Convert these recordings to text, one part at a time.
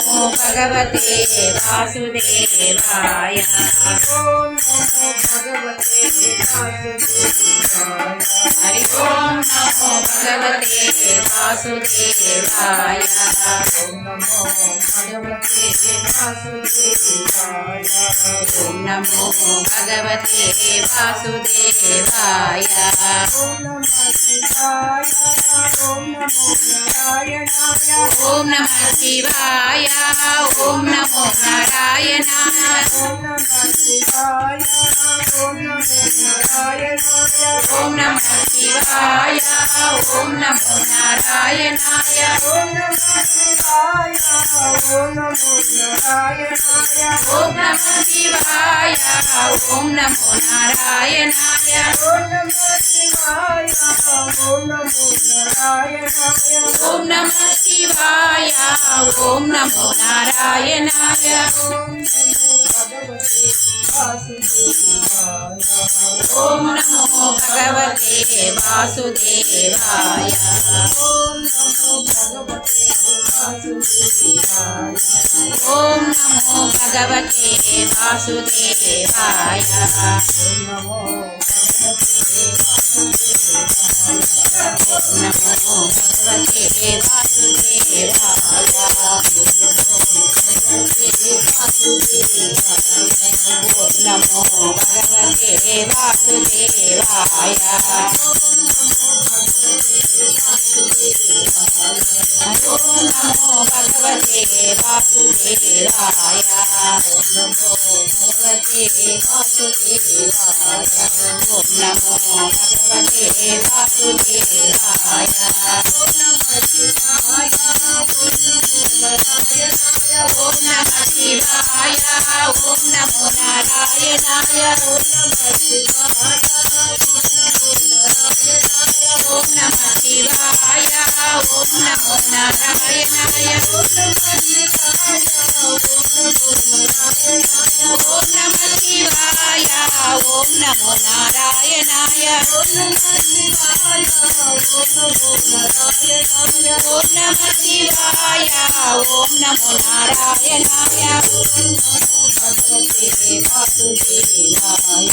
नमो भगवते वासुदेवाय। हरि ओम नमो भगवते वासुदेवाय। ओम नमो भगवते वासुदेवाय। ओम नमः शिवाय। ओम नमो नारायणाय। ओम नमः शिवाय। ओम नमो नारायणाय। ओम नमः शिवाय। ओम नमो नारायणाय। ओम नमः शिवाय। ओम नमो नारायणाय। ओम नमः शिवाय। ओम नमो नारायणाय। ओम नमः शिवाय। ओम नमो नारायणाय। ओम नमो भगवते वासुदेवाय। ओम नमो भगवते वासुदेवाय। ओम नमो भगवते वासुदेवाय। ओम नमो भगवते वासुदेवाय। ओम नमो भगवते वासुदेवाय। ओम नमो भगवते वासुदेवाय। ओम नमो भगवते वासुदेवाय। ओम नमो भगवते वासुदेवाय। ओम नमः शिवाय। ओम नमो नारायणाय। ओम नमः शिवाय। ओम नमो नारायणाय। ओम नमः शिवाय। ओम नमो नारायणाय। ओम नमः शिवाय। ओम नमो नारायणाय। भगवते वासुदेवाय।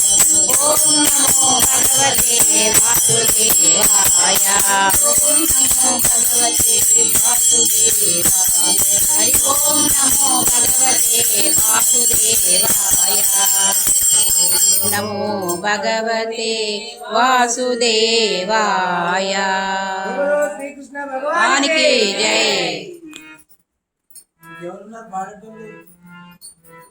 ओम नमो भगवते वासुदेवाय। ओम नमो भगवते वासुदेवाय। हरि ओम नमो भगवते वासुदेवाय। नमो भगवते वासुदेवाय। श्री कृष्ण भगवान की जय।